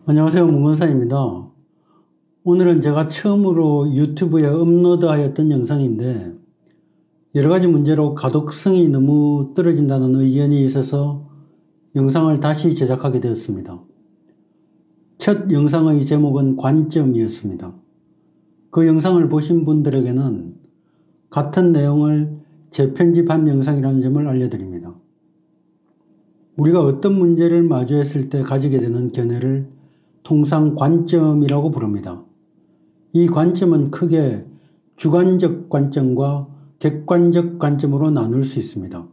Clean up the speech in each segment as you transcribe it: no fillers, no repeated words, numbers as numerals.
안녕하세요. 문건사입니다. 오늘은 제가 처음으로 유튜브에 업로드하였던 영상인데 여러 가지 문제로 가독성이 너무 떨어진다는 의견이 있어서 영상을 다시 제작하게 되었습니다. 첫 영상의 제목은 관점이었습니다. 그 영상을 보신 분들에게는 같은 내용을 재편집한 영상이라는 점을 알려드립니다. 우리가 어떤 문제를 마주했을 때 가지게 되는 견해를 통상 관점이라고 부릅니다. 이 관점은 크게 주관적 관점과 객관적 관점으로 나눌 수 있습니다.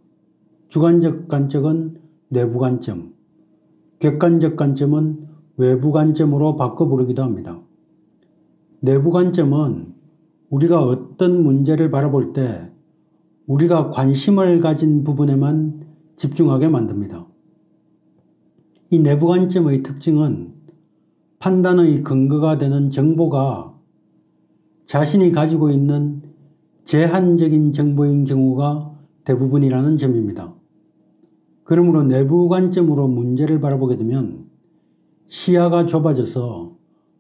주관적 관점은 내부 관점, 객관적 관점은 외부 관점으로 바꿔 부르기도 합니다. 내부 관점은 우리가 어떤 문제를 바라볼 때 우리가 관심을 가진 부분에만 집중하게 만듭니다. 이 내부 관점의 특징은 판단의 근거가 되는 정보가 자신이 가지고 있는 제한적인 정보인 경우가 대부분이라는 점입니다. 그러므로 내부 관점으로 문제를 바라보게 되면 시야가 좁아져서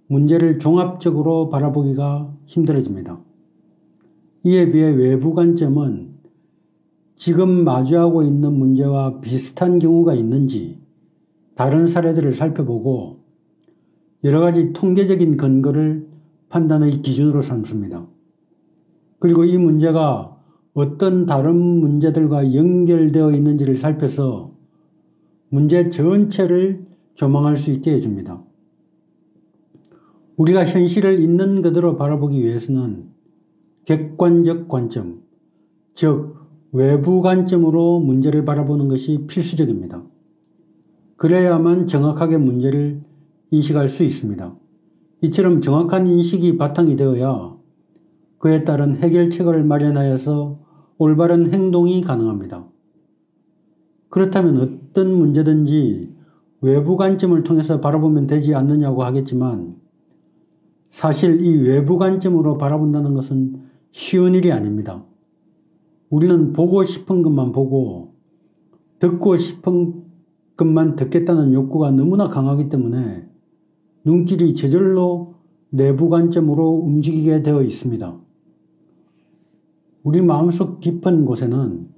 문제를 종합적으로 바라보기가 힘들어집니다. 이에 비해 외부 관점은 지금 마주하고 있는 문제와 비슷한 경우가 있는지 다른 사례들을 살펴보고 여러 가지 통계적인 근거를 판단의 기준으로 삼습니다. 그리고 이 문제가 어떤 다른 문제들과 연결되어 있는지를 살펴서 문제 전체를 조망할 수 있게 해줍니다. 우리가 현실을 있는 그대로 바라보기 위해서는 객관적 관점, 즉 외부 관점으로 문제를 바라보는 것이 필수적입니다. 그래야만 정확하게 문제를 인식할 수 있습니다. 이처럼 정확한 인식이 바탕이 되어야 그에 따른 해결책을 마련하여서 올바른 행동이 가능합니다. 그렇다면 어떤 문제든지 외부 관점을 통해서 바라보면 되지 않느냐고 하겠지만 사실 이 외부 관점으로 바라본다는 것은 쉬운 일이 아닙니다. 우리는 보고 싶은 것만 보고 듣고 싶은 것만 듣겠다는 욕구가 너무나 강하기 때문에 눈길이 저절로 내부 관점으로 움직이게 되어 있습니다. 우리 마음속 깊은 곳에는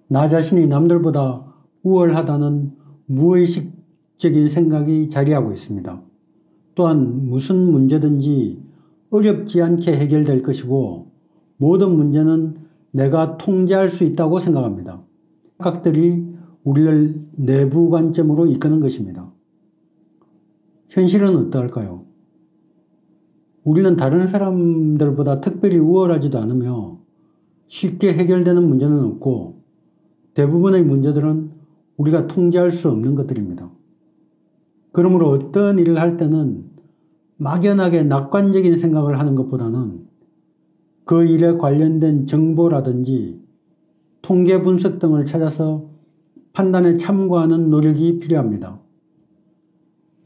나 자신이 남들보다 우월하다는 무의식적인 생각이 자리하고 있습니다. 또한 무슨 문제든지 어렵지 않게 해결될 것이고 모든 문제는 내가 통제할 수 있다고 생각합니다. 생각들이 우리를 내부 관점으로 이끄는 것입니다. 현실은 어떠할까요? 우리는 다른 사람들보다 특별히 우월하지도 않으며 쉽게 해결되는 문제는 없고 대부분의 문제들은 우리가 통제할 수 없는 것들입니다. 그러므로 어떤 일을 할 때는 막연하게 낙관적인 생각을 하는 것보다는 그 일에 관련된 정보라든지 통계 분석 등을 찾아서 판단에 참고하는 노력이 필요합니다.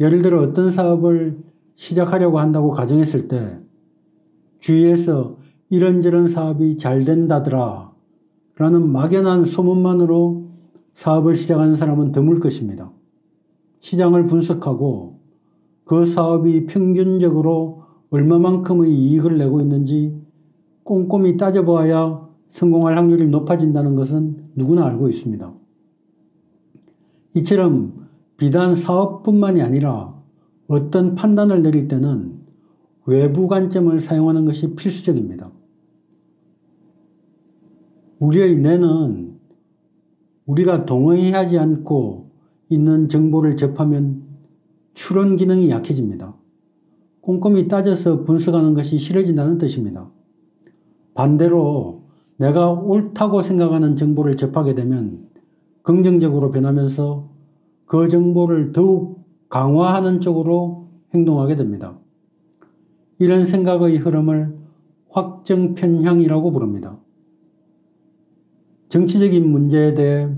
예를 들어 어떤 사업을 시작하려고 한다고 가정했을 때 주위에서 이런저런 사업이 잘 된다더라 라는 막연한 소문만으로 사업을 시작하는 사람은 드물 것입니다. 시장을 분석하고 그 사업이 평균적으로 얼마만큼의 이익을 내고 있는지 꼼꼼히 따져보아야 성공할 확률이 높아진다는 것은 누구나 알고 있습니다. 이처럼 비단 사업뿐만이 아니라 어떤 판단을 내릴 때는 외부 관점을 사용하는 것이 필수적입니다. 우리의 뇌는 우리가 동의하지 않고 있는 정보를 접하면 추론 기능이 약해집니다. 꼼꼼히 따져서 분석하는 것이 싫어진다는 뜻입니다. 반대로 내가 옳다고 생각하는 정보를 접하게 되면 긍정적으로 변하면서 그 정보를 더욱 강화하는 쪽으로 행동하게 됩니다. 이런 생각의 흐름을 확정 편향이라고 부릅니다. 정치적인 문제에 대해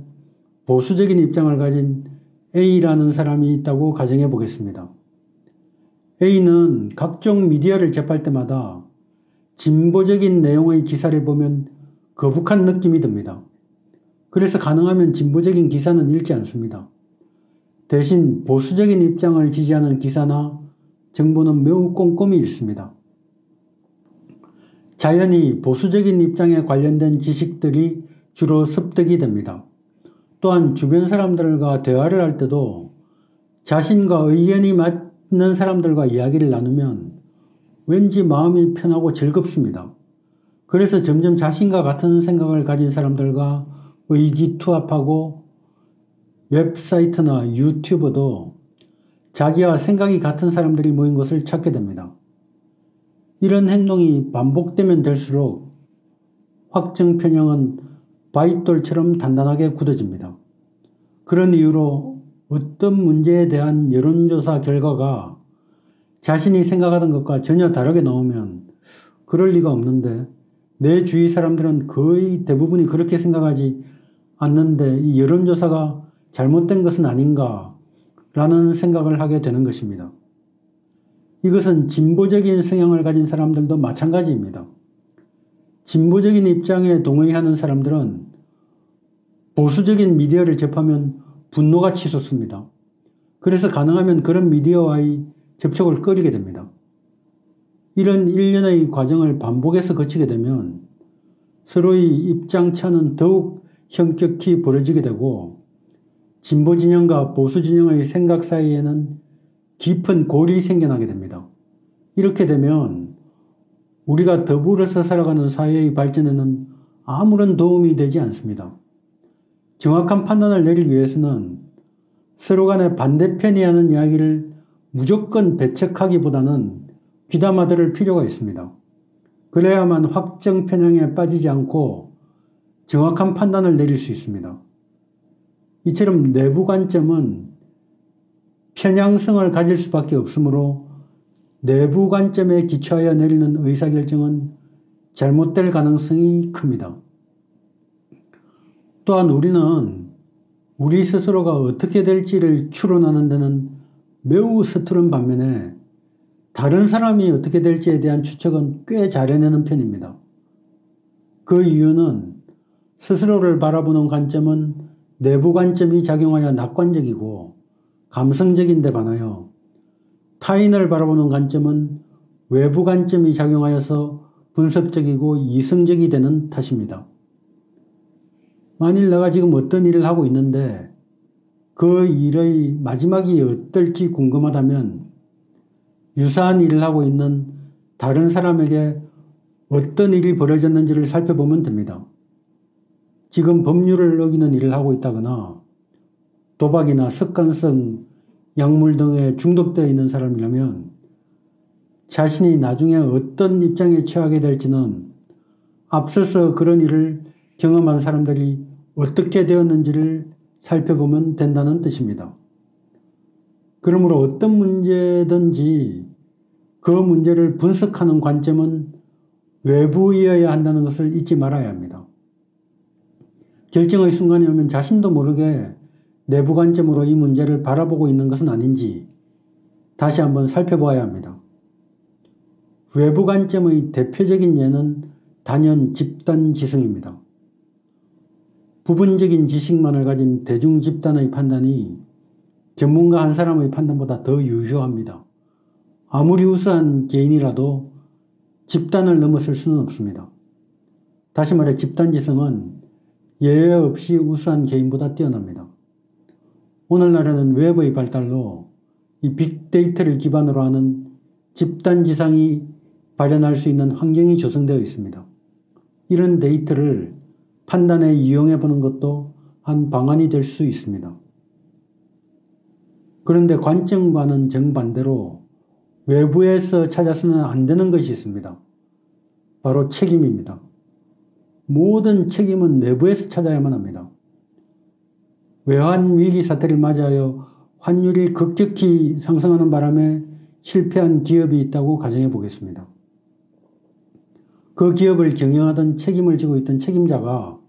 보수적인 입장을 가진 A라는 사람이 있다고 가정해 보겠습니다. A는 각종 미디어를 접할 때마다 진보적인 내용의 기사를 보면 거북한 느낌이 듭니다. 그래서 가능하면 진보적인 기사는 읽지 않습니다. 대신 보수적인 입장을 지지하는 기사나 정보는 매우 꼼꼼히 읽습니다. 자연히 보수적인 입장에 관련된 지식들이 주로 습득이 됩니다. 또한 주변 사람들과 대화를 할 때도 자신과 의견이 맞는 사람들과 이야기를 나누면 왠지 마음이 편하고 즐겁습니다. 그래서 점점 자신과 같은 생각을 가진 사람들과 의기투합하고 웹사이트나 유튜브도 자기와 생각이 같은 사람들이 모인 것을 찾게 됩니다. 이런 행동이 반복되면 될수록 확정 편향은 바윗돌처럼 단단하게 굳어집니다. 그런 이유로 어떤 문제에 대한 여론조사 결과가 자신이 생각하던 것과 전혀 다르게 나오면 그럴 리가 없는데 내 주위 사람들은 거의 대부분이 그렇게 생각하지 않는데 이 여론조사가 잘못된 것은 아닌가 라는 생각을 하게 되는 것입니다. 이것은 진보적인 성향을 가진 사람들도 마찬가지입니다. 진보적인 입장에 동의하는 사람들은 보수적인 미디어를 접하면 분노가 치솟습니다. 그래서 가능하면 그런 미디어와의 접촉을 꺼리게 됩니다. 이런 일련의 과정을 반복해서 거치게 되면 서로의 입장차는 더욱 현격히 벌어지게 되고 진보 진영과 보수 진영의 생각 사이에는 깊은 골이 생겨나게 됩니다. 이렇게 되면 우리가 더불어서 살아가는 사회의 발전에는 아무런 도움이 되지 않습니다. 정확한 판단을 내리기 위해서는 서로 간에 반대편이 하는 이야기를 무조건 배척하기보다는 귀담아 들을 필요가 있습니다. 그래야만 확정 편향에 빠지지 않고 정확한 판단을 내릴 수 있습니다. 이처럼 내부 관점은 편향성을 가질 수밖에 없으므로 내부 관점에 기초하여 내리는 의사결정은 잘못될 가능성이 큽니다. 또한 우리는 우리 스스로가 어떻게 될지를 추론하는 데는 매우 서투른 반면에 다른 사람이 어떻게 될지에 대한 추측은 꽤 잘해내는 편입니다. 그 이유는 스스로를 바라보는 관점은 내부 관점이 작용하여 낙관적이고 감성적인 데 반하여 타인을 바라보는 관점은 외부 관점이 작용하여서 분석적이고 이성적이 되는 탓입니다. 만일 내가 지금 어떤 일을 하고 있는데 그 일의 마지막이 어떨지 궁금하다면 유사한 일을 하고 있는 다른 사람에게 어떤 일이 벌어졌는지를 살펴보면 됩니다. 지금 법률을 어기는 일을 하고 있다거나 도박이나 습관성 약물 등에 중독되어 있는 사람이라면 자신이 나중에 어떤 입장에 처하게 될지는 앞서서 그런 일을 경험한 사람들이 어떻게 되었는지를 살펴보면 된다는 뜻입니다. 그러므로 어떤 문제든지 그 문제를 분석하는 관점은 외부이어야 한다는 것을 잊지 말아야 합니다. 결정의 순간이 오면 자신도 모르게 내부 관점으로 이 문제를 바라보고 있는 것은 아닌지 다시 한번 살펴보아야 합니다. 외부 관점의 대표적인 예는 단연 집단지성입니다. 부분적인 지식만을 가진 대중 집단의 판단이 전문가 한 사람의 판단보다 더 유효합니다. 아무리 우수한 개인이라도 집단을 넘어설 수는 없습니다. 다시 말해 집단지성은 예외 없이 우수한 개인보다 뛰어납니다. 오늘날에는 웹의 발달로 이 빅데이터를 기반으로 하는 집단지성이 발현할 수 있는 환경이 조성되어 있습니다. 이런 데이터를 판단에 이용해 보는 것도 한 방안이 될 수 있습니다. 그런데 관점과는 정반대로 외부에서 찾아서는 안 되는 것이 있습니다. 바로 책임입니다. 모든 책임은 내부에서 찾아야만 합니다. 외환 위기 사태를 맞이하여 환율이 급격히 상승하는 바람에 실패한 기업이 있다고 가정해 보겠습니다. 그 기업을 경영하던 책임을 지고 있던 책임자가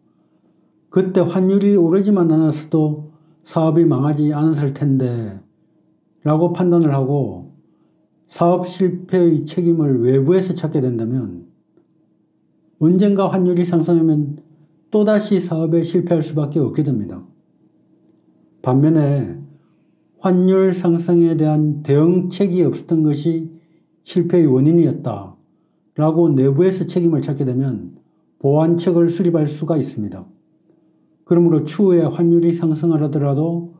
그때 환율이 오르지만 않았어도 사업이 망하지 않았을 텐데 라고 판단을 하고 사업 실패의 책임을 외부에서 찾게 된다면 언젠가 환율이 상승하면 또다시 사업에 실패할 수밖에 없게 됩니다. 반면에 환율 상승에 대한 대응책이 없었던 것이 실패의 원인이었다 라고 내부에서 책임을 찾게 되면 보완책을 수립할 수가 있습니다. 그러므로 추후에 환율이 상승하더라도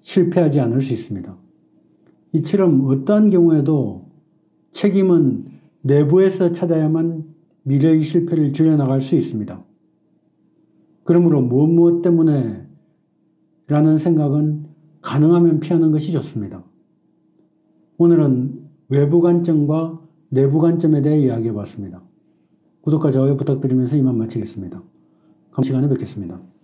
실패하지 않을 수 있습니다. 이처럼 어떠한 경우에도 책임은 내부에서 찾아야만 미래의 실패를 줄여나갈 수 있습니다. 그러므로 무엇 때문에 라는 생각은 가능하면 피하는 것이 좋습니다. 오늘은 외부 관점과 내부 관점에 대해 이야기해 봤습니다. 구독과 좋아요 부탁드리면서 이만 마치겠습니다. 다음 시간에 뵙겠습니다.